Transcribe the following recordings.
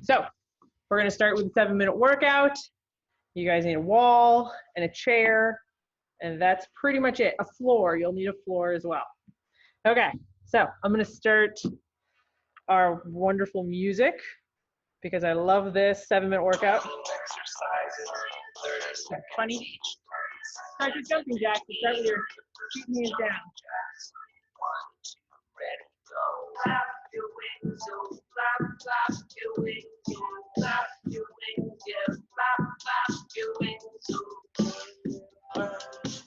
So we're gonna start with a 7-minute workout. You guys need a wall and a chair, and that's pretty much it. A floor, you'll need a floor as well. Okay, so I'm gonna start our wonderful music because I love this 7-minute workout. That's funny. Start your jumping jacks. Start with your feet and hands down. Flap your wings, so flap, flap your wings, so flap your wings, yeah, flap your wings, so.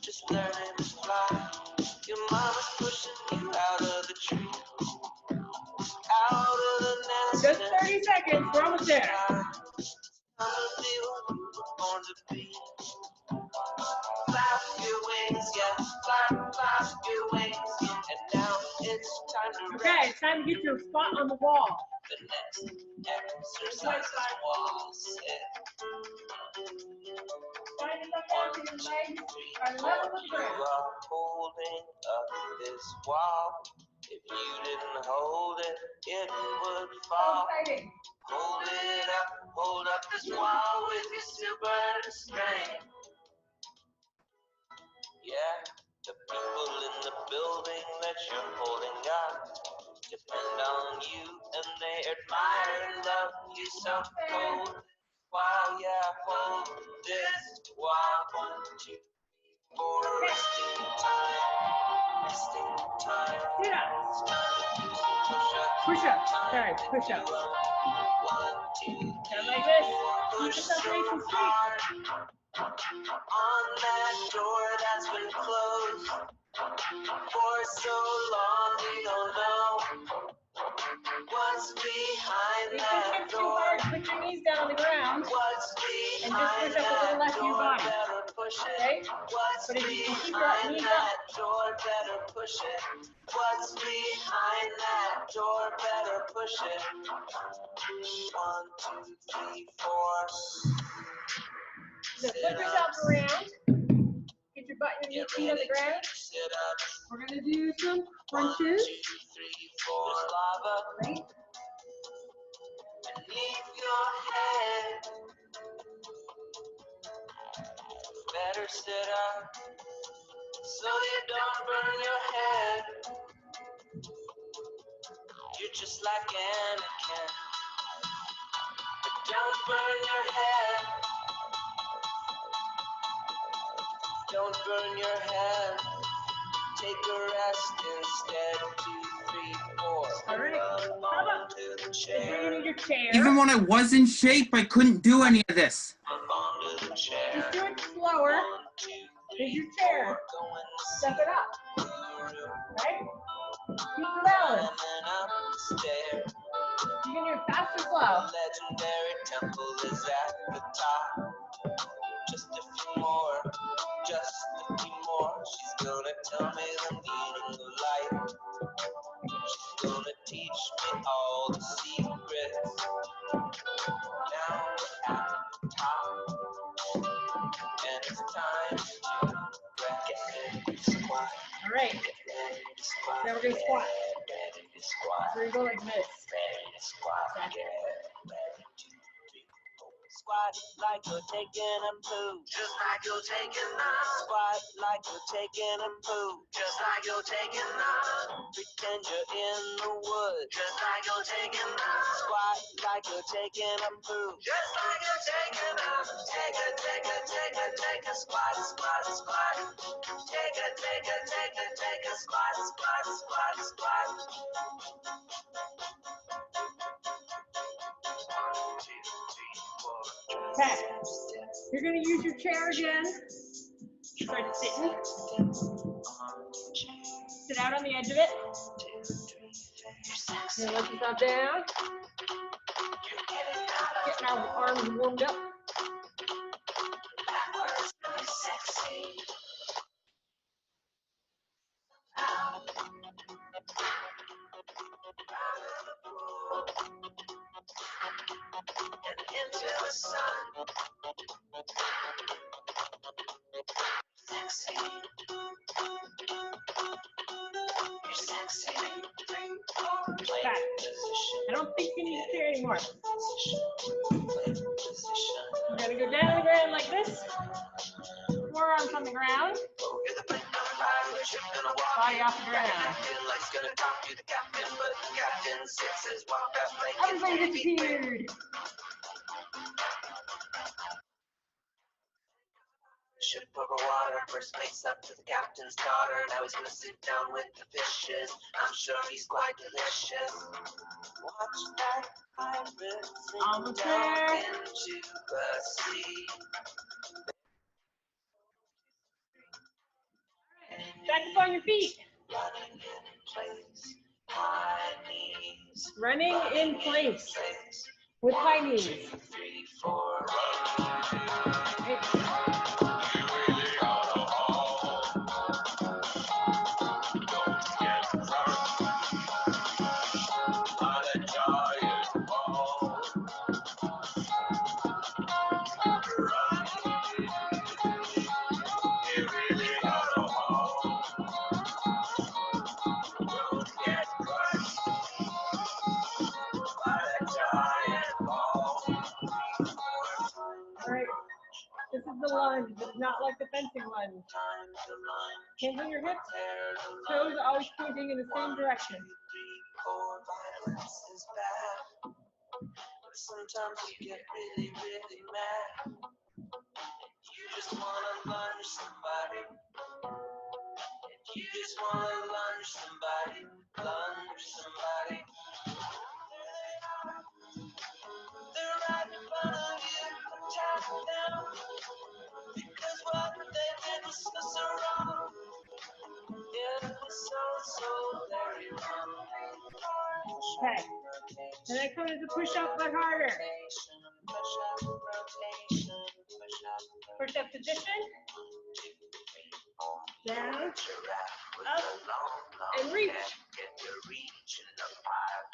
Just learning to fly. Your mama's pushing you out of the tree, out of the nest. Just 30 seconds, we're almost there. Born to be. Flap your wings, yeah, flap, flap your wings, and now it's time to rest. Okay, it's time to get your spot on the wall. The next exercise is wall sit. You are holding up this wall. If you didn't hold it, it would fall. Hold up this wall with your super strength. Yeah, the people in the building that you're holding up depend on you and they admire and love you so cold. Wow, yeah, hold this while 1, 2, 4, resting time. Sit up. Push-ups. Sorry, push-ups. 1, 2, 3, like this. Keep yourself nice and straight. On that door that's been closed for so long, we don't know what's behind that door. Put your knees down on the ground. What's behind that door? Better push it. Okay? What's behind that door? Better push it. What's behind that door? Better push it. 1, 2, 3, 4. So flip yourself around. Get your butt and your feet on the ground. We're going to do some crunches. 1, 2, 3, 4. Lava. Right. Beneath your head. Better sit up so you don't burn your head. You're just like Anakin. But don't burn your head. Don't burn your head. Take a rest instead. 2, 3, 4. All right. To the chair. Your chair. Even when I was in shape, I couldn't do any of this. Onto the chair. Just do it slower. 1, 2, 3, here's your chair. Step it up. Right? Keep the balance. You can do it fast or slow. Legendary temple is at the top. Just a few more. Just a few more. She's gonna tell me the meaning of life. She's gonna teach me all the secrets. Now we're at the top, and it's time to get ready to squat. All right. Now we're gonna squat. We're gonna go like this. Ready to squat. Get ready. Squat like you're taking a poo. Just like you're taking a. Squat like you're taking a poo. Just like you're taking a. Pretend you're in the woods. Just like you're taking a. Squat like you're taking a poo. Just like you're taking a. Take a squat, squat, squat. Take a squat, squat, squat, squat. 1, 2, 3, 4. Okay, you're going to use your chair again. Start sitting. Sit out on the edge of it. And lift yourself down. Getting our arms warmed up. And into the sun. Sexy. You're sexy. Okay. I don't think you need to chair anymore. We're gonna go down on the ground like this. Forearms on the ground. Body off the ground. Everybody disappeared. Ship over water, first face up to the captain's daughter. Now he's gonna sit down with the fishes. I'm sure he's quite delicious. Watch that pirate sink down into the sea. Back up on your feet. Running in place, high knees. Running in place with high knees. 2, 3, 4, This is the lunge, but not like the fencing lunge. Hands on your hips, toes always pointing in the same direction. Violence is bad. Sometimes you get really, really mad. You just wanna lunge somebody. You just wanna lunge somebody. Lunge somebody. They're right in front of you. Tap them. Because what they did was so wrong. Yeah, so very wrong. Okay. And then come into push-up, but harder. Push-up position. Down. Up. And reach.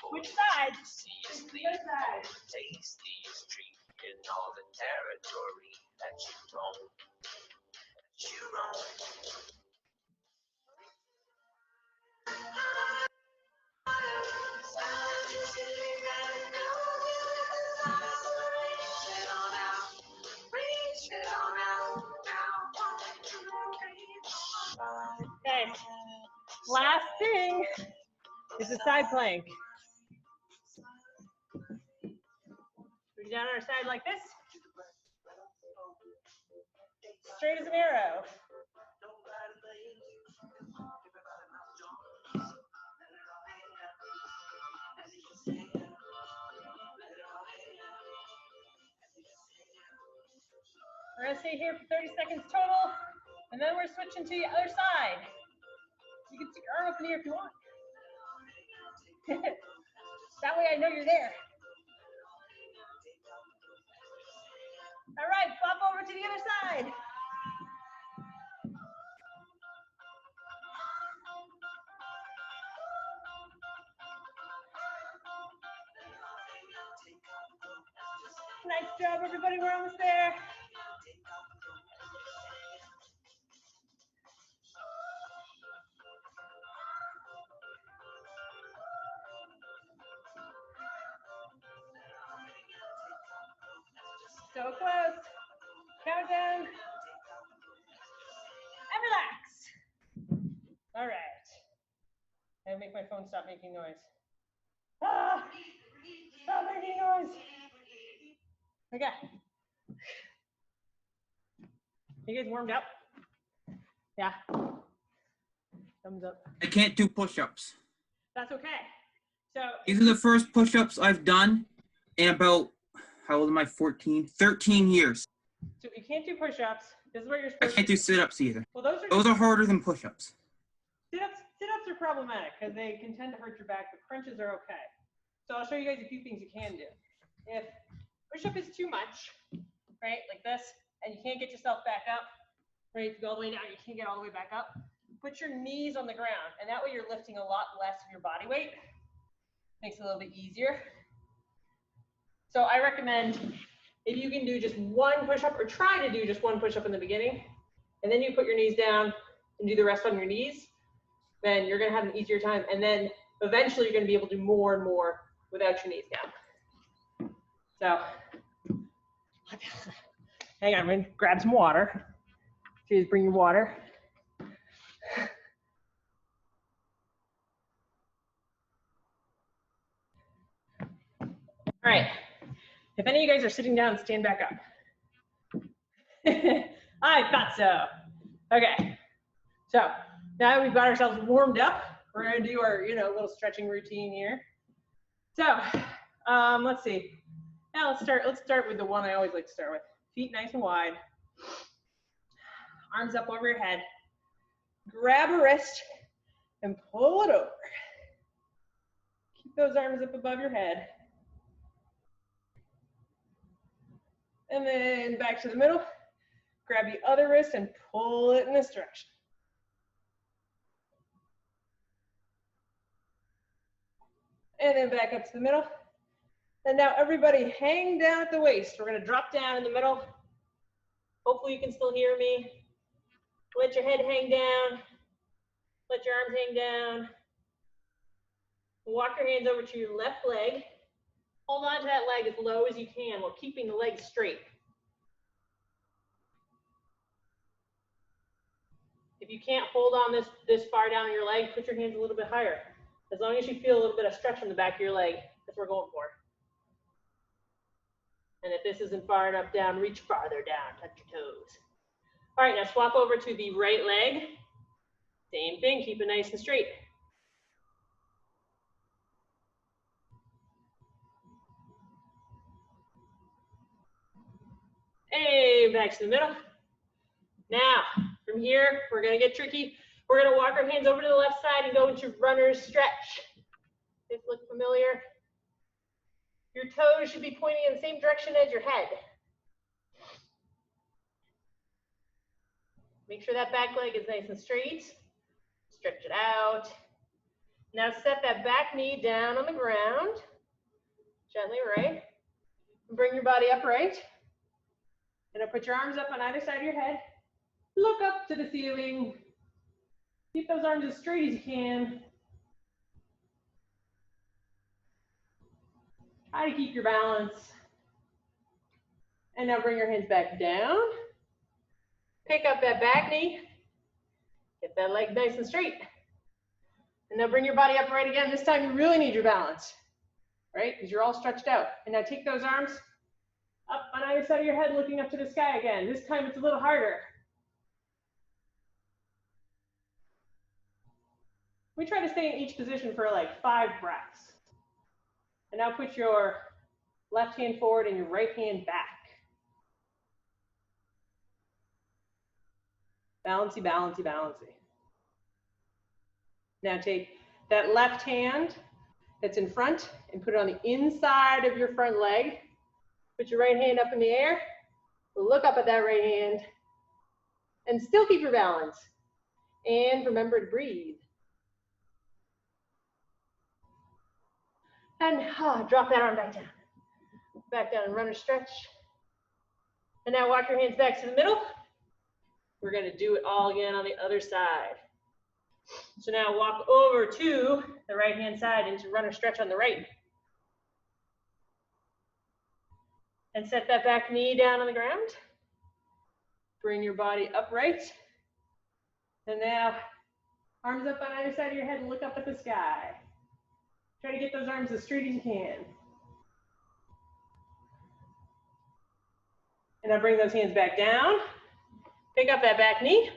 Which side? The other side. Tastiest treat in all the territory that you roam. Okay. Last thing is a side plank. We're down on our side like this. Straight as an arrow. We're going to stay here for 30 seconds total, and then we're switching to the other side. You can stick your arm up in the air if you want. That way I know you're there. All right, flop over to the other side. Nice job, everybody. We're almost there. So close. Countdown. And relax. All right. I make my phone stop making noise. Ah! Stop making noise. Okay. You guys warmed up? Yeah. Thumbs up. I can't do push-ups. That's okay. So These are the first push-ups I've done in about, how old am I, 14? 13 years. So you can't do push-ups. This is what you're I supposed can't to do sit-ups either. Well, Those are harder than push-ups. Sit-ups are problematic because they can tend to hurt your back, but crunches are okay. So I'll show you guys a few things you can do. If push-up is too much, right, like this, and you can't get yourself back up, right, to go all the way down, you can't get all the way back up, put your knees on the ground, and that way you're lifting a lot less of your body weight. Makes it a little bit easier. So I recommend if you can do just one push-up, or try to do just one push-up in the beginning, and then you put your knees down and do the rest on your knees, then you're gonna have an easier time, and then eventually you're gonna be able to do more and more without your knees down. So, hang on, I'm gonna grab some water. Please bring your water. All right, if any of you guys are sitting down, stand back up. I thought so. Okay, so now we've got ourselves warmed up. We're gonna do our, little stretching routine here. So, let's see. Now let's start with the one I always like to start with. Feet nice and wide. Arms up over your head. Grab a wrist and pull it over. Keep those arms up above your head. And then back to the middle. Grab the other wrist and pull it in this direction. And then back up to the middle. And now everybody hang down at the waist. We're gonna drop down in the middle. Hopefully you can still hear me. Let your head hang down. Let your arms hang down. Walk your hands over to your left leg. Hold on to that leg as low as you can while keeping the leg straight. If you can't hold on this far down your leg, put your hands a little bit higher. As long as you feel a little bit of stretch in the back of your leg, that's what we're going for. And if this isn't far enough down, reach farther down, touch your toes. All right, now swap over to the right leg. Same thing, keep it nice and straight. Hey, back to the middle. Now, from here, we're gonna get tricky. We're gonna walk our hands over to the left side and go into runner's stretch. This look familiar? Your toes should be pointing in the same direction as your head. Make sure that back leg is nice and straight. Stretch it out. Now set that back knee down on the ground. Gently, right? And bring your body upright. And now put your arms up on either side of your head. Look up to the ceiling. Keep those arms as straight as you can. Try to keep your balance. And now bring your hands back down. Pick up that back knee. Get that leg nice and straight. And now bring your body upright again. This time you really need your balance, right? Because you're all stretched out. And now take those arms up on either side of your head, looking up to the sky again. This time it's a little harder. We try to stay in each position for like 5 breaths. And now put your left hand forward and your right hand back. Balancey, balancey, balancey. Now take that left hand that's in front and put it on the inside of your front leg. Put your right hand up in the air. Look up at that right hand. And still keep your balance. And remember to breathe. And drop that arm back down. Back down and runner stretch. And now walk your hands back to the middle. We're going to do it all again on the other side. So now walk over to the right hand side into runner stretch on the right. And set that back knee down on the ground. Bring your body upright. And now arms up on either side of your head and look up at the sky. Try to get those arms as straight as you can. And now bring those hands back down. Pick up that back knee.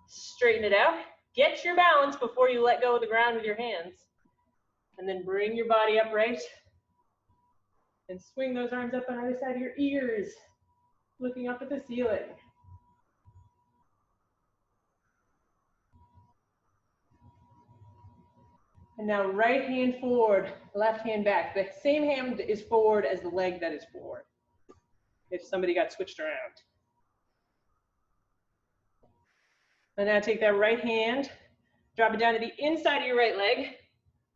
Straighten it out. Get your balance before you let go of the ground with your hands. And then bring your body upright. And swing those arms up on either side of your ears, looking up at the ceiling. And now right hand forward, left hand back. The same hand is forward as the leg that is forward, if somebody got switched around. And now take that right hand, drop it down to the inside of your right leg,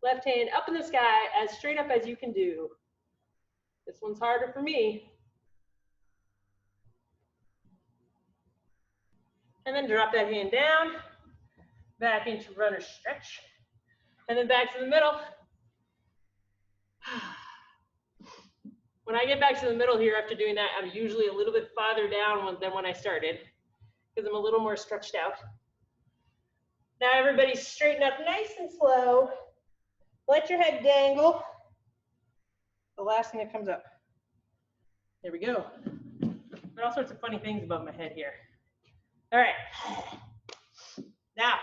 left hand up in the sky, as straight up as you can do. This one's harder for me. And then drop that hand down, back into runner stretch, and then back to the middle. When I get back to the middle here after doing that, I'm usually a little bit farther down than when I started because I'm a little more stretched out. Now everybody straighten up nice and slow. Let your head dangle. The last thing that comes up. There we go. There are all sorts of funny things about my head here. All right. Now,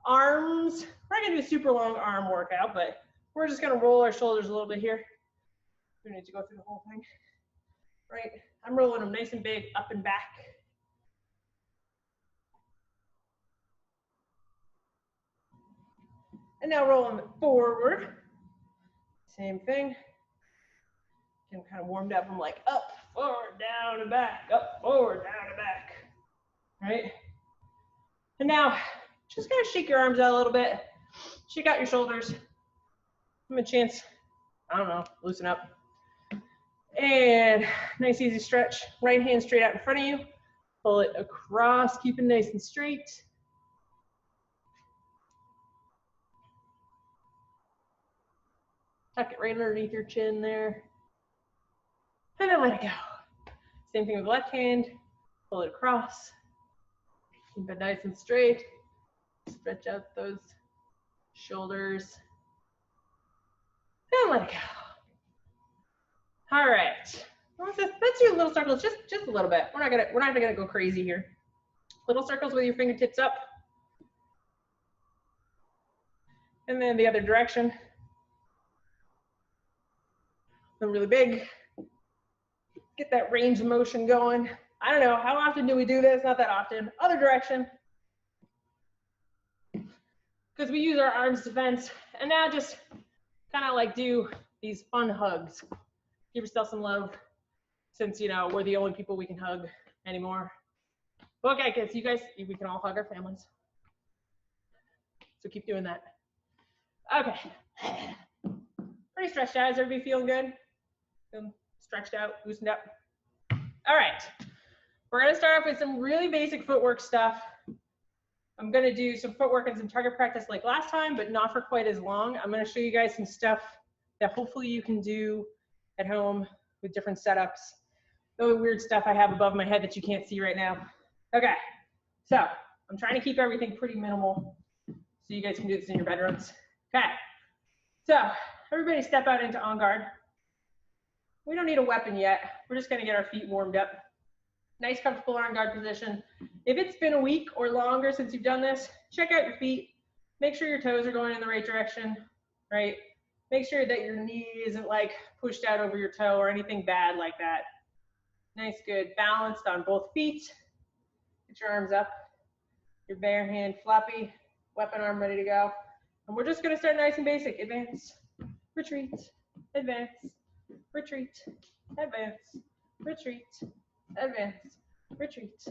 arms. We're not gonna do a super long arm workout, but we're just gonna roll our shoulders a little bit here. We need to go through the whole thing. Right? I'm rolling them nice and big, up and back. And now roll them forward. Same thing. I'm kind of warmed up. I'm like up, forward, down, and back. Up, forward, down, and back. Right? And now, just kind of shake your arms out a little bit. Shake out your shoulders. Give them a chance, I don't know, loosen up. And nice easy stretch. Right hand straight out in front of you. Pull it across, keep it nice and straight. Tuck it right underneath your chin there. And then let it go. Same thing with the left hand. Pull it across. Keep it nice and straight. Stretch out those shoulders. And let it go. All right. That's your little circles, just a little bit. We're not gonna go crazy here. Little circles with your fingertips up. And then the other direction. Them really big. Get that range of motion going. I don't know, how often do we do this? Not that often. Other direction. Because we use our arms defense. And now just kind of like do these fun hugs. Give yourself some love, since, you know, we're the only people we can hug anymore. Okay, kids, you guys, we can all hug our families. So keep doing that. Okay. Pretty stretched out. Is everybody feeling good? Feeling stretched out, loosened up? All right. We're going to start off with some really basic footwork stuff. I'm going to do some footwork and some target practice like last time, but not for quite as long. I'm going to show you guys some stuff that hopefully you can do at home with different setups. The weird stuff I have above my head that you can't see right now. Okay, so I'm trying to keep everything pretty minimal so you guys can do this in your bedrooms. Okay, so everybody step out into en garde. We don't need a weapon yet. We're just gonna get our feet warmed up. Nice, comfortable en garde position. If it's been a week or longer since you've done this, check out your feet. Make sure your toes are going in the right direction, right? Make sure that your knee isn't like pushed out over your toe or anything bad like that. Nice, good, balanced on both feet. Get your arms up, your bare hand floppy, weapon arm ready to go. And we're just gonna start nice and basic. Advance, retreat, advance, retreat, advance, retreat, advance, retreat,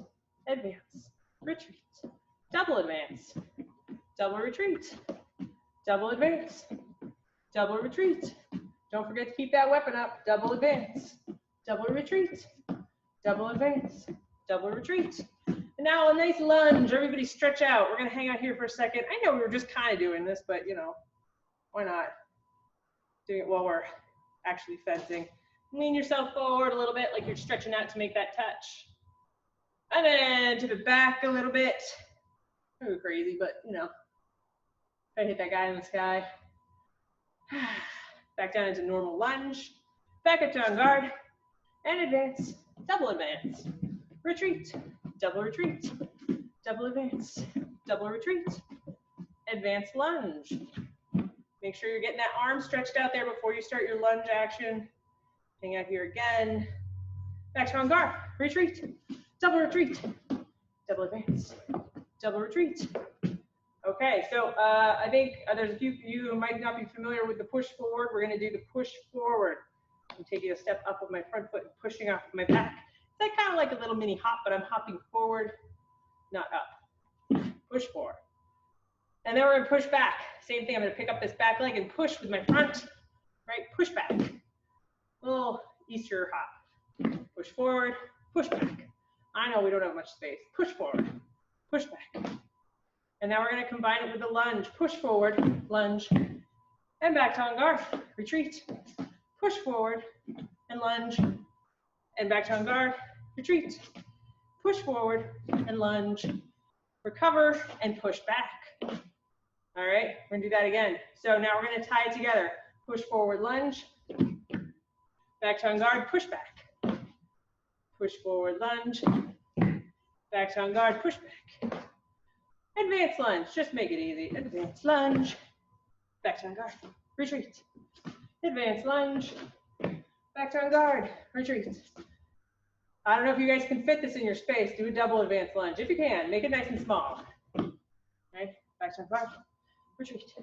advance, retreat, double advance, double retreat, double advance, double retreat. Don't forget to keep that weapon up. Double advance, double retreat, double advance, double retreat. And now a nice lunge. Everybody stretch out. We're gonna hang out here for a second. I know we were just kind of doing this, but you know, why not? Doing it while we're actually fencing. Lean yourself forward a little bit like you're stretching out to make that touch. And then tip it back a little bit. Ooh, crazy, but you know, try to hit that guy in the sky. Back down into normal lunge. Back up to en garde. And advance. Double advance. Retreat. Double retreat. Double advance. Double retreat. Advance lunge. Make sure you're getting that arm stretched out there before you start your lunge action. Hang out here again. Back to en garde. Retreat. Double retreat. Double advance. Double retreat. Okay, so I think there's a few of you who might not be familiar with the push forward. We're going to do the push forward. I'm taking a step up with my front foot and pushing off my back. It's like kind of like a little mini hop, but I'm hopping forward, not up. Push forward. And then we're going to push back. Same thing, I'm going to pick up this back leg and push with my front, right? Push back. Little Easter hop. Push forward, push back. I know we don't have much space. Push forward, push back. And now we're going to combine it with a lunge. Push forward, lunge, and back to en garde. Retreat. Push forward, and lunge, and back to on guard, retreat, push forward and lunge, recover and push back. All right, we're gonna do that again. So now we're gonna tie it together. Push forward, lunge, back to on guard, push back. Push forward, lunge, back to on guard, push back. Advanced lunge, just make it easy. Advanced lunge, back to on guard, retreat. Advanced lunge, back to on guard, retreat. I don't know if you guys can fit this in your space. Do a double advanced lunge. If you can, make it nice and small. Okay, back to on guard, retreat,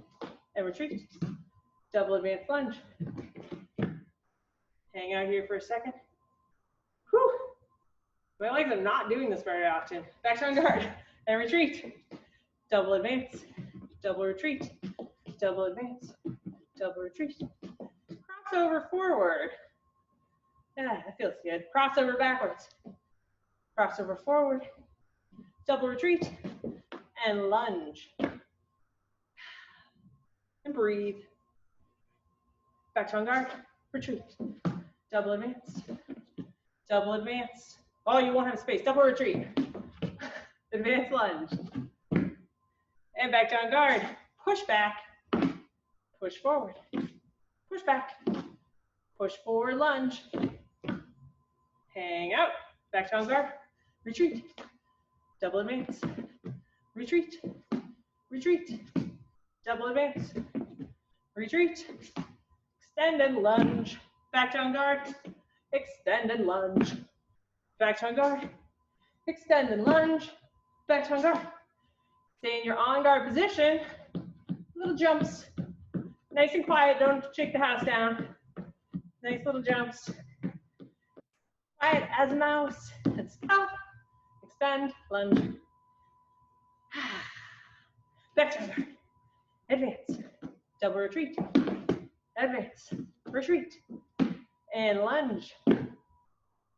and retreat. Double advanced lunge. Hang out here for a second. Whew. My legs are not doing this very often. Back to on guard and retreat. Double advance, double retreat, double advance, double retreat. Crossover forward. Yeah, that feels good. Crossover backwards. Crossover forward, double retreat, and lunge. And breathe. Back to on guard, retreat. Double advance, double advance. Oh, you won't have space. Double retreat. Advanced lunge. And back to on guard. Push back. Push forward. Push back. Push forward, lunge. Hang out. Back to on guard. Retreat. Double advance. Retreat. Retreat. Double advance. Retreat. Extend and lunge. Back to on guard. Extend and lunge. Back to on guard. Extend and lunge. Back to on guard. Stay in your on guard position. Little jumps. Nice and quiet. Don't shake the house down. Nice little jumps. Quiet as a mouse. And stop. Extend. Lunge. Back to on guard. Advance. Double retreat. Advance. Retreat. And lunge.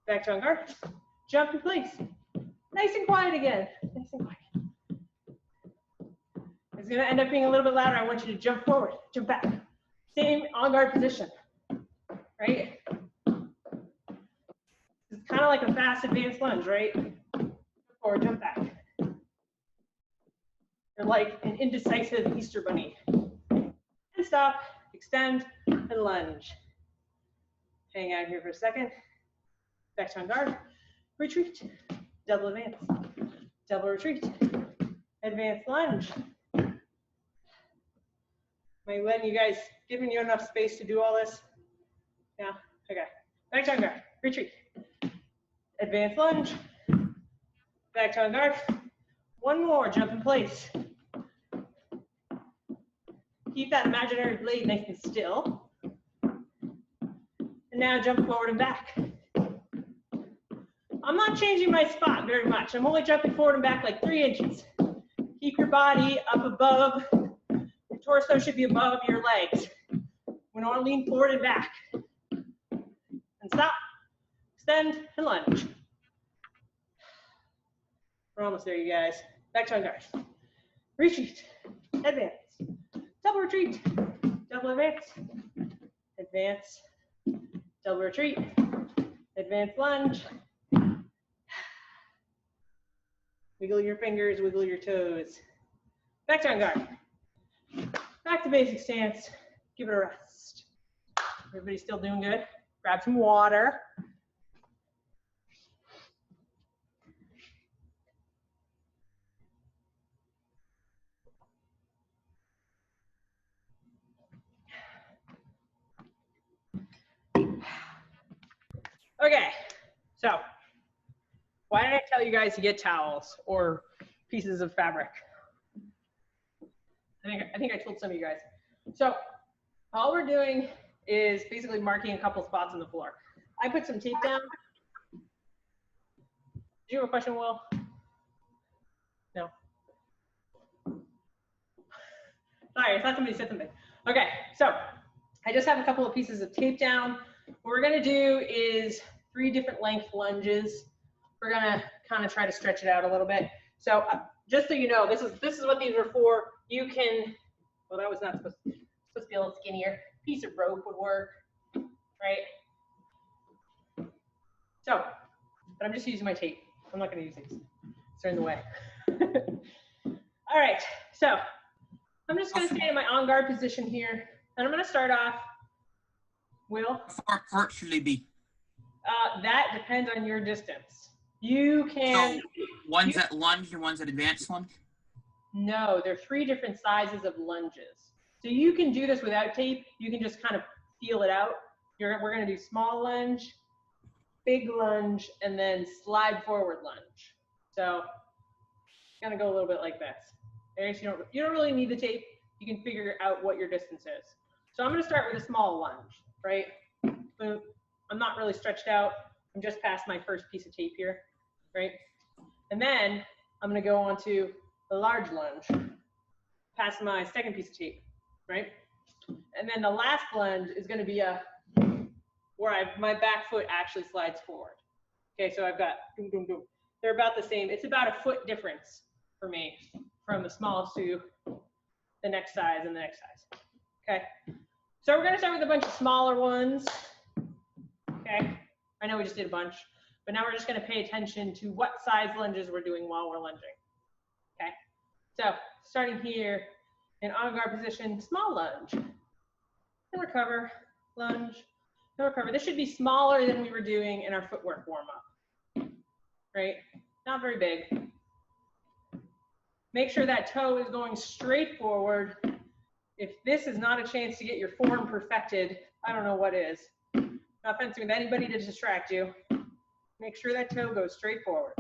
Back to on guard. Jump in place. Nice and quiet again. Nice and quiet. It's going to end up being a little bit louder. I want you to jump forward, jump back. Same on guard position, right? It's kind of like a fast advanced lunge, right? Forward, jump back. You're like an indecisive Easter bunny. And stop, extend, and lunge. Hang out here for a second. Back to on guard. Retreat. Double advance. Double retreat. Advanced lunge. Am I letting you guys, giving you enough space to do all this? Yeah? Okay. Back to on guard. Retreat. Advanced lunge. Back to on guard. One more. Jump in place. Keep that imaginary blade nice and still. And now jump forward and back. I'm not changing my spot very much. I'm only jumping forward and back like 3 inches. Keep your body up above. Your torso should be above your legs. We don't want to lean forward and back. And stop, extend, and lunge. We're almost there, you guys. Back to on guard. Retreat, advance, double retreat, double advance, advance, double retreat, advance lunge. Wiggle your fingers, wiggle your toes. Back to on guard. Back to basic stance. Give it a rest. Everybody still doing good? Grab some water. Okay, so why did I tell you guys to get towels or pieces of fabric? I think I told some of you guys. So all we're doing is basically marking a couple spots on the floor. I put some tape down. Do you have a question, Will? No? Sorry, I thought somebody said something. Okay, so I just have a couple of pieces of tape down. What we're gonna do is 3 different length lunges. We're gonna kind of try to stretch it out a little bit. So just so you know, this is what these are for. You can, well, that was not supposed to be a little skinnier. Piece of rope would work, right? So, but I'm just using my tape. I'm not going to use these. They're in the way. All right, so I'm just going to stay in my on guard position here, and I'm going to start off. Will? How far should they be? That depends on your distance. You can. So one's at lunge and one's at advanced lunge? No, there are 3 different sizes of lunges. So you can do this without tape. You can just kind of feel it out. We're going to do small lunge, big lunge, and then slide forward lunge. So kind of go a little bit like this. Okay, so you don't really need the tape. You can figure out what your distance is. So I'm going to start with a small lunge, right? Boom. I'm not really stretched out. I'm just past my first piece of tape here, right? And then I'm going to go on to a large lunge, past my second piece of tape, right? And then the last lunge is going to be where my back foot actually slides forward. Okay, so I've got boom, boom, boom. They're about the same. It's about a foot difference for me from the smallest to the next size and the next size. Okay, so we're going to start with a bunch of smaller ones. Okay, I know we just did a bunch, but now we're just going to pay attention to what size lunges we're doing while we're lunging. Okay, so starting here in on guard position, small lunge, and recover, lunge, and recover. This should be smaller than we were doing in our footwork warm up, right? Not very big. Make sure that toe is going straight forward. If this is not a chance to get your form perfected, I don't know what is. Not fencing with anybody to distract you. Make sure that toe goes straight forward.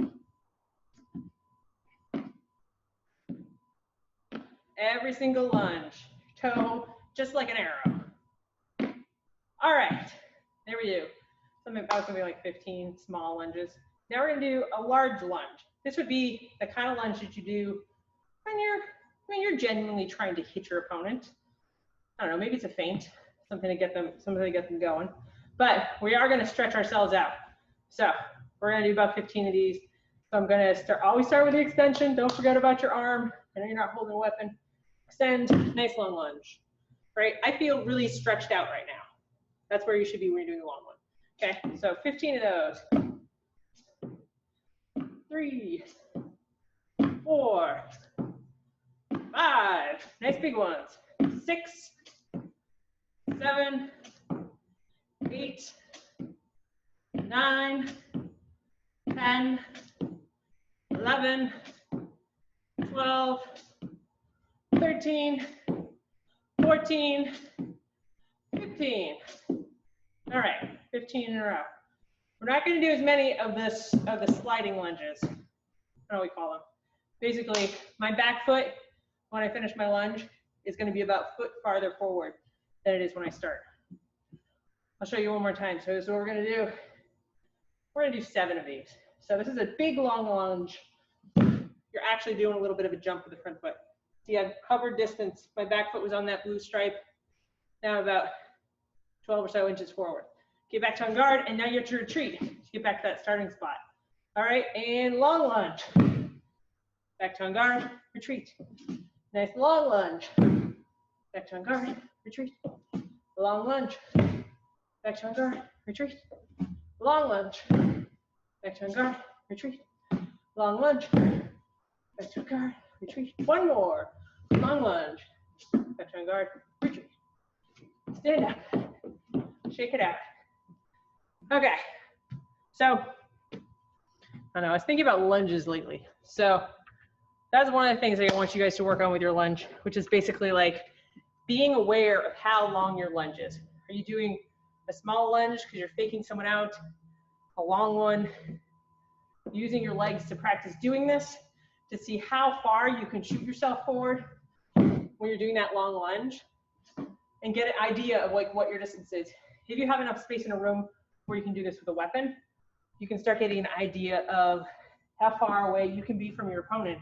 Every single lunge, toe, just like an arrow. All right, there we do. Something about gonna be like 15 small lunges. Now we're gonna do a large lunge. This would be the kind of lunge that you do when you're genuinely trying to hit your opponent. I don't know, maybe it's a feint, something to get them going. But we are gonna stretch ourselves out. So we're gonna do about 15 of these. So I'm gonna always start with the extension. Don't forget about your arm. I know you're not holding a weapon. Extend, nice long lunge, right? I feel really stretched out right now. That's where you should be when you're doing the long one. Okay, so 15 of those. 3, 4, 5, nice big ones. 6, 7, 8, 9, 10, 11, 12, 13, 14, 15. All right, 15 in a row. We're not going to do as many of the sliding lunges. I don't know what we call them. Basically, my back foot, when I finish my lunge, is going to be about a foot farther forward than it is when I start. I'll show you one more time. So this is what we're going to do. We're going to do 7 of these. So this is a big long lunge. You're actually doing a little bit of a jump with the front foot. See, I've covered distance. My back foot was on that blue stripe. Now about 12 or so inches forward. Get back to on guard, and now you have to retreat to get back to that starting spot. All right, and long lunge. Back to on guard, retreat. Nice long lunge. Back to on guard, retreat. Long lunge. Back to on guard, retreat. Long lunge. Back to on guard, retreat. Long lunge. Back to on guard, retreat. One more. Long lunge. Back to on guard, retreat. Stand up. Shake it out. Okay. So, I don't know, I was thinking about lunges lately. So, that's one of the things that I want you guys to work on with your lunge, which is basically like being aware of how long your lunge is. Are you doing a small lunge because you're faking someone out, a long one, using your legs to practice doing this to see how far you can shoot yourself forward when you're doing that long lunge and get an idea of like what your distance is. If you have enough space in a room where you can do this with a weapon, you can start getting an idea of how far away you can be from your opponent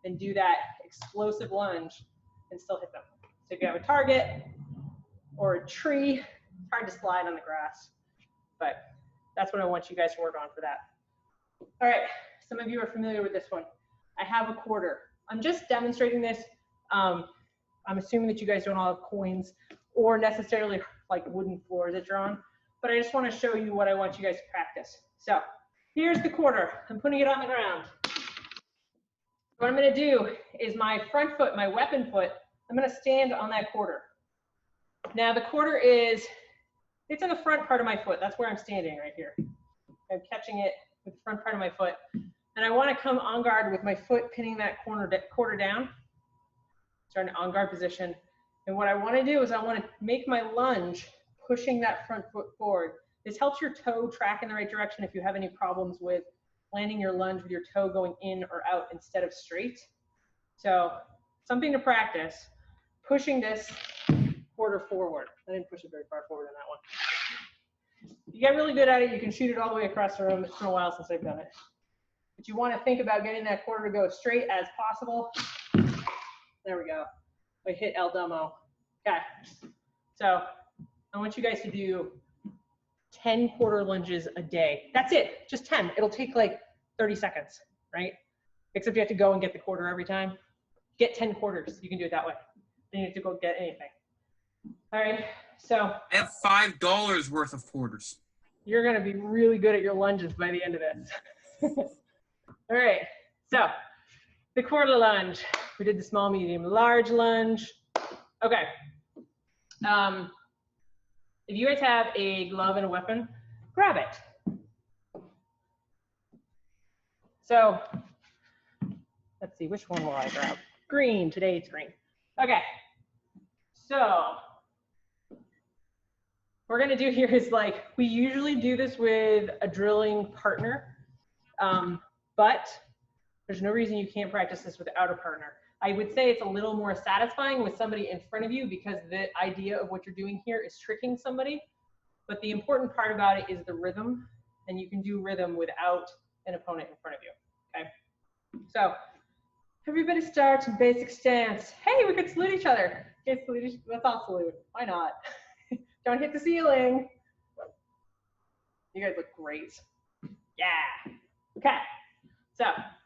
and do that explosive lunge and still hit them. So if you have a target or a tree, it's hard to slide on the grass, but that's what I want you guys to work on for that. All right, some of you are familiar with this one. I have a quarter. I'm just demonstrating this. I'm assuming that you guys don't all have coins or necessarily like wooden floors that you're on. but I just want to show you what I want you guys to practice. So here's the quarter. I'm putting it on the ground. What I'm going to do is my front foot, my weapon foot, I'm going to stand on that quarter. Now the quarter is, it's in the front part of my foot. That's where I'm standing right here. I'm catching it with the front part of my foot. And I want to come on guard with my foot pinning that quarter down. Start in on guard position. And what I want to do is I want to make my lunge pushing that front foot forward. This helps your toe track in the right direction if you have any problems with landing your lunge with your toe going in or out instead of straight. So something to practice, pushing this quarter forward. I didn't push it very far forward on that one. If you get really good at it, you can shoot it all the way across the room. It's been a while since I've done it. But you want to think about getting that quarter to go straight as possible. There we go. I hit El Domo. Okay. So I want you guys to do 10 quarter lunges a day. That's it, just 10. It'll take like 30 seconds, right? Except you have to go and get the quarter every time. Get 10 quarters, you can do it that way. Then you have to go get anything. All right, so. I have $5 worth of quarters. You're gonna be really good at your lunges by the end of this. All right, so the quarter lunge. We did the small, medium, large lunge. Okay. If you guys have a glove and a weapon, grab it. So, let's see, which one will I grab? Green, today it's green. Okay, so what we're gonna do here is like, we usually do this with a drilling partner, but there's no reason you can't practice this without a partner. I would say it's a little more satisfying with somebody in front of you because the idea of what you're doing here is tricking somebody. But the important part about it is the rhythm, and you can do rhythm without an opponent in front of you, okay? So everybody starts in basic stance. Hey, we could salute each other. Okay, salute, let's all salute. Why not? Don't hit the ceiling. You guys look great. Yeah. Okay. So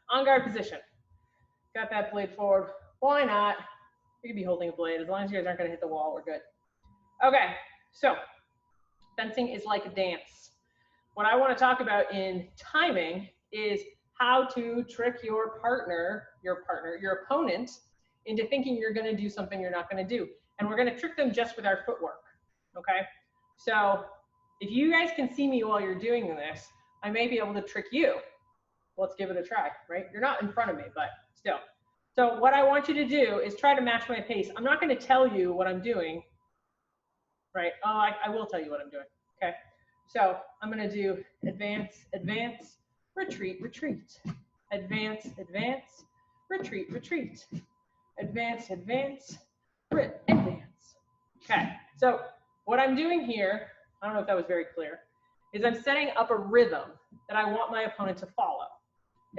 on guard position. Got that blade forward. Why not? You could be holding a blade. As long as you guys aren't going to hit the wall, we're good. Okay, so fencing is like a dance. What I want to talk about in timing is how to trick your opponent, into thinking you're going to do something you're not going to do. And we're going to trick them just with our footwork, okay? So if you guys can see me while you're doing this, I may be able to trick you. Let's give it a try, right? You're not in front of me, but still. So what I want you to do is try to match my pace. I'm not going to tell you what I'm doing, right? Oh, I will tell you what I'm doing, okay? So I'm going to do advance, advance, retreat, retreat. Advance, advance, retreat, retreat. Advance, advance, advance. Okay, so what I'm doing here, I don't know if that was very clear, is I'm setting up a rhythm that I want my opponent to follow.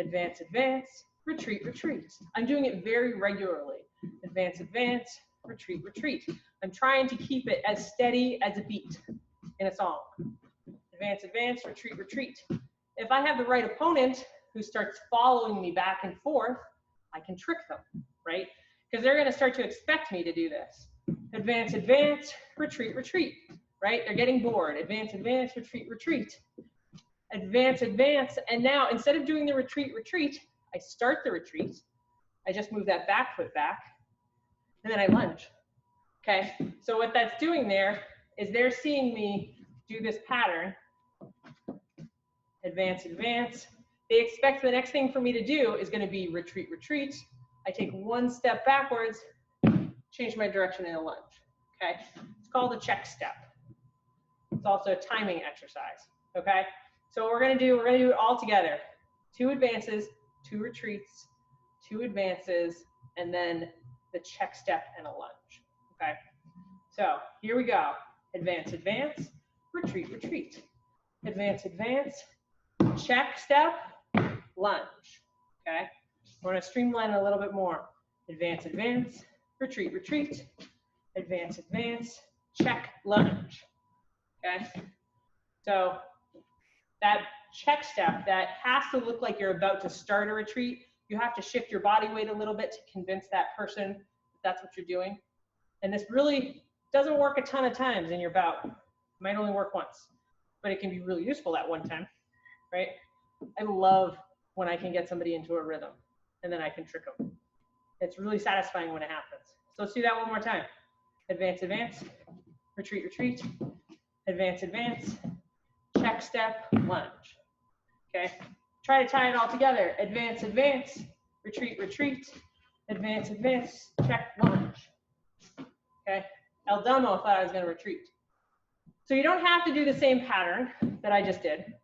Advance, advance, retreat, retreat. I'm doing it very regularly. Advance, advance, retreat, retreat. I'm trying to keep it as steady as a beat in a song. Advance, advance, retreat, retreat. If I have the right opponent who starts following me back and forth, I can trick them, right? Because they're going to start to expect me to do this. Advance, advance, retreat, retreat, right? They're getting bored. Advance, advance, retreat, retreat. Advance, advance, and now instead of doing the retreat, retreat, I start the retreat. I just move that back foot back, and then I lunge, okay? So what that's doing there is they're seeing me do this pattern, advance, advance. They expect the next thing for me to do is gonna be retreat, retreat. I take one step backwards, change my direction in a lunge, okay? It's called a check step. It's also a timing exercise, okay? So what we're gonna do it all together. 2 advances, 2 retreats, 2 advances, and then the check step and a lunge, okay? So here we go. Advance, advance, retreat, retreat. Advance, advance, check step, lunge, okay? We're gonna streamline it a little bit more. Advance, advance, retreat, retreat. Advance, advance, check, lunge, okay? So that check step, that has to look like you're about to start a retreat. You have to shift your body weight a little bit to convince that person that that's what you're doing. And this really doesn't work a ton of times in your bout. It might only work once. but it can be really useful at one time, right? I love when I can get somebody into a rhythm and then I can trick them. It's really satisfying when it happens. So let's do that one more time. Advance, advance, retreat, retreat, advance, advance, check, step, lunge. Okay, try to tie it all together. Advance, advance, retreat, retreat, advance, advance, check, lunge. Okay, El Domo thought I was going to retreat. So you don't have to do the same pattern that I just did.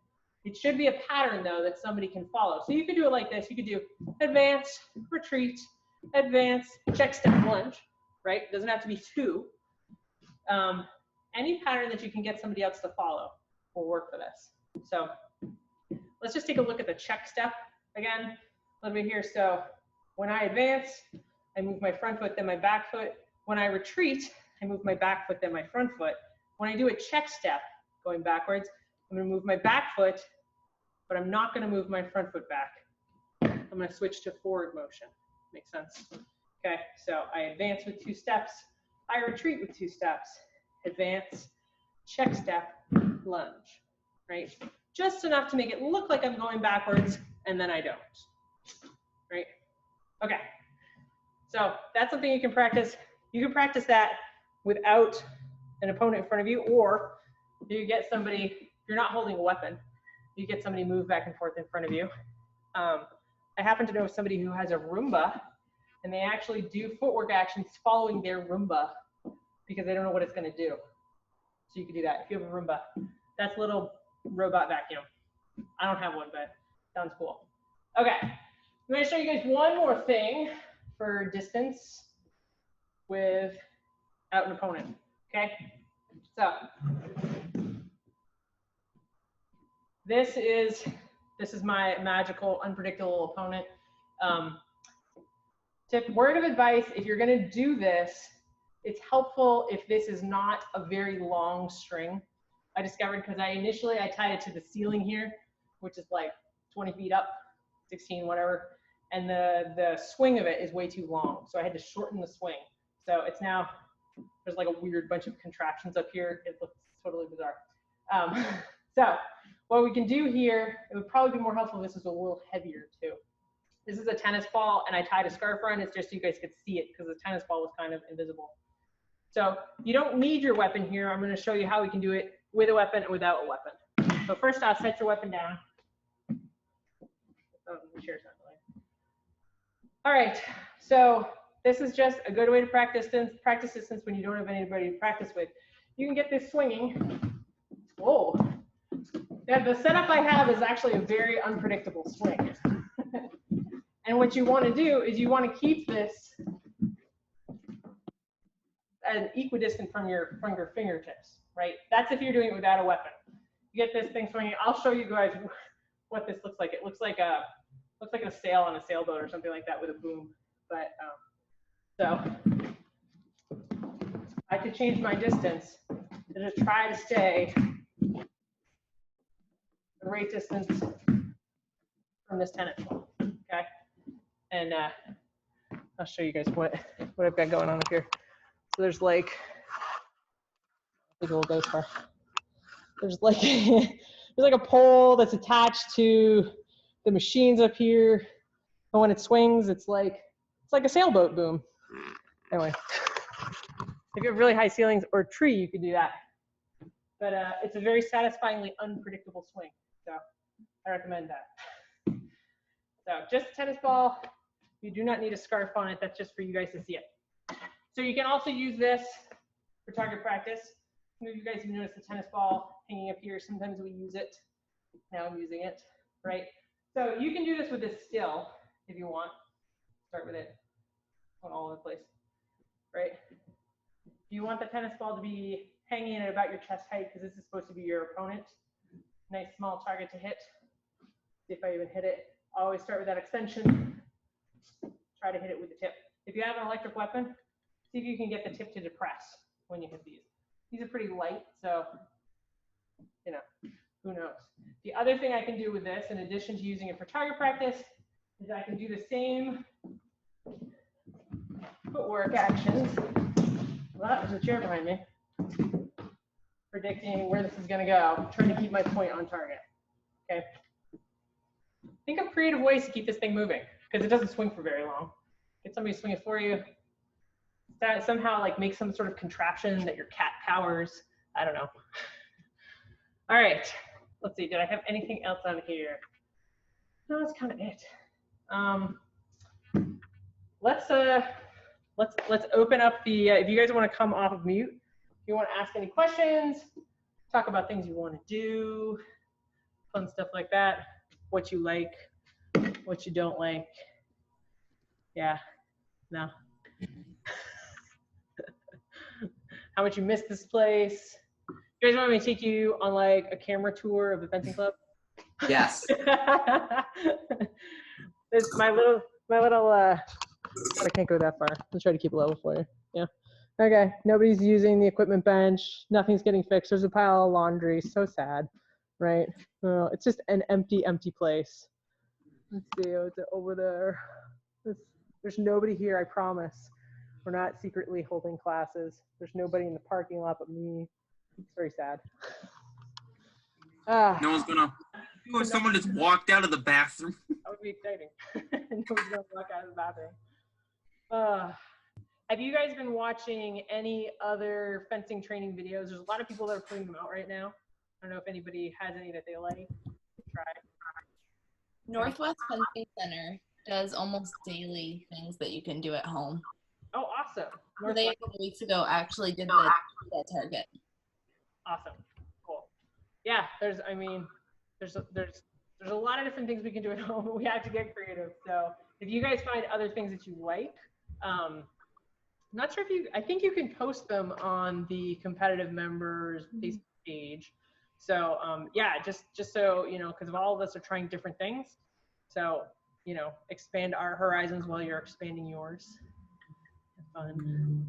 It should be a pattern, though, that somebody can follow. So you could do it like this. You could do advance, retreat, advance, check, step, lunge, right? It doesn't have to be two. Any pattern that you can get somebody else to follow will work for this. So let's just take a look at the check step again a little bit here. So when I advance, I move my front foot, then my back foot. When I retreat, I move my back foot, then my front foot. When I do a check step, going backwards, I'm going to move my back foot, but I'm not going to move my front foot back. I'm going to switch to forward motion. Makes sense? Okay, so I advance with 2 steps. I retreat with 2 steps. Advance, check step, lunge, right? Just enough to make it look like I'm going backwards, and then I don't, right? Okay, so that's something you can practice. You can practice that without an opponent in front of you, or you get somebody, if you're not holding a weapon, you get somebody move back and forth in front of you. I happen to know somebody who has a Roomba, and they actually do footwork actions following their Roomba because they don't know what it's going to do. So you can do that if you have a Roomba. That's a little robot vacuum. I don't have one, but sounds cool. Okay, I'm going to show you guys one more thing for distance without an opponent. Okay, so this is my magical, unpredictable opponent. Word of advice, if you're going to do this, it's helpful if this is not a very long string. I discovered because initially I tied it to the ceiling here, which is like 20 feet up, 16, whatever. And the swing of it is way too long. So I had to shorten the swing. So it's now, there's like a weird bunch of contraptions up here. It looks totally bizarre. So what we can do here, it would probably be more helpful if this was a little heavier too. This is a tennis ball, and I tied a scarf around it just so you guys could see it because the tennis ball was kind of invisible. So you don't need your weapon here. I'm going to show you how we can do it with a weapon and without a weapon. So first off, set your weapon down. Oh, the chair's not going. All right, so this is just a good way to practice distance when you don't have anybody to practice with. You can get this swinging. Whoa. Yeah, the setup I have is actually a very unpredictable swing. And what you want to do is you want to keep this an equidistant from your fingertips, right? That's if you're doing it without a weapon. You get this thing swinging. I'll show you guys what this looks like. It looks like a sail on a sailboat or something like that with a boom. But so I could change my distance to just try to stay the right distance from this tennis ball. Okay, and I'll show you guys what I've got going on up here. So there's like, I think we'll go far. There's like a pole that's attached to the machines up here, and when it swings, it's like a sailboat boom. Anyway, if you have really high ceilings or tree, you could do that. But it's a very satisfyingly unpredictable swing, so I recommend that. So just a tennis ball. You do not need a scarf on it. That's just for you guys to see it. So you can also use this for target practice. Some of you guys have noticed the tennis ball hanging up here. Sometimes we use it. Now I'm using it, right? So you can do this with this still if you want. Start with it going all over the place, right? You want the tennis ball to be hanging at about your chest height because this is supposed to be your opponent. Nice small target to hit. See if I even hit it. Always start with that extension. Try to hit it with the tip. If you have an electric weapon, see if you can get the tip to depress when you hit these. These are pretty light, so, you know, who knows. The other thing I can do with this, in addition to using it for target practice, is I can do the same footwork actions. Well, there's a chair behind me. predicting where this is going to go. I'm trying to keep my point on target. Okay. Think of creative ways to keep this thing moving because it doesn't swing for very long. Get somebody to swing it for you. That somehow like make some sort of contraption that your cat powers. I don't know. All right. Let's see. Did I have anything else on here? No, that's kind of it. Let's open up the. If you guys want to come off of mute, if you want to ask any questions, talk about things you want to do, fun stuff like that. What you like, what you don't like. Yeah. No. How much you miss this place. You guys want me to take you on like a camera tour of the fencing club? Yes. It's my little I can't go that far. Let's try to keep it level for you. Yeah. Okay. Nobody's using the equipment bench. Nothing's getting fixed. There's a pile of laundry. So sad, right? It's just an empty place. Let's see. What's it over there? There's nobody here, I promise. We're not secretly holding classes. There's nobody in the parking lot but me. It's very sad. No one's gonna. If someone just walked out of the bathroom. That would be exciting. Nobody's gonna walk out of the bathroom. Have you guys been watching any other fencing training videos? There's a lot of people that are putting them out right now. I don't know if anybody has any that they like. Try. Northwest Fencing Center does almost daily things that you can do at home. Oh, awesome. So they a couple weeks ago actually did the target. Awesome. Cool. Yeah, there's a lot of different things we can do at home, but we have to get creative. So if you guys find other things that you like, I'm not sure if I think you can post them on the competitive members Facebook page. So yeah, just so, you know, because all of us are trying different things. So, you know, expand our horizons while you're expanding yours. Fun.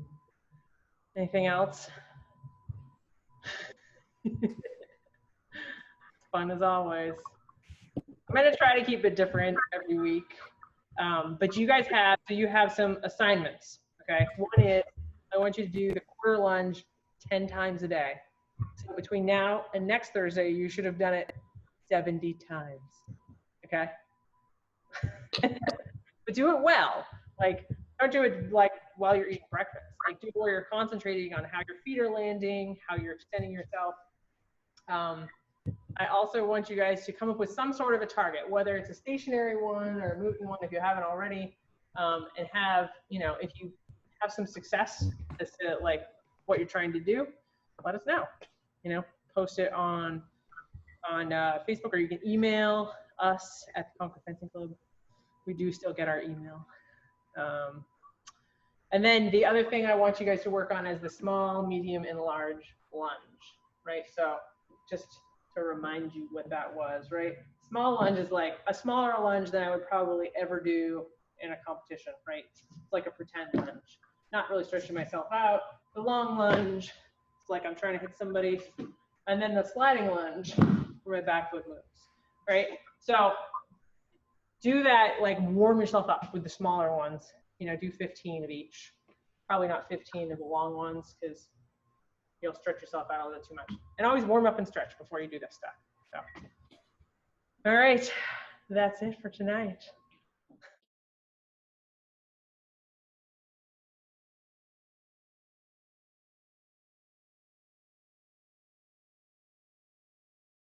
Anything else? Fun as always. I'm going to try to keep it different every week. But you guys have some assignments. Okay. One is I want you to do the quarter lunge 10 times a day. So between now and next Thursday, you should have done it 70 times. Okay. But do it well. Like, don't do it like while you're eating breakfast. Like, do it where you're concentrating on how your feet are landing, how you're extending yourself. I also want you guys to come up with some sort of a target, whether it's a stationary one or a moving one if you haven't already, and have, you know, if you have some success as to like what you're trying to do, let us know. You know, post it on Facebook, or you can email us at the Concord Fencing Club. We do still get our email. And then the other thing I want you guys to work on is the small, medium, and large lunge, right? So just to remind you what that was, right? Small lunge is like a smaller lunge than I would probably ever do in a competition, right? It's like a pretend lunge, not really stretching myself out. The long lunge, it's like I'm trying to hit somebody. And then the sliding lunge, where my back foot moves, right? So do that, like warm yourself up with the smaller ones. You know, do 15 of each. Probably not 15 of the long ones because you'll stretch yourself out a little too much. And always warm up and stretch before you do this stuff. So, all right, that's it for tonight.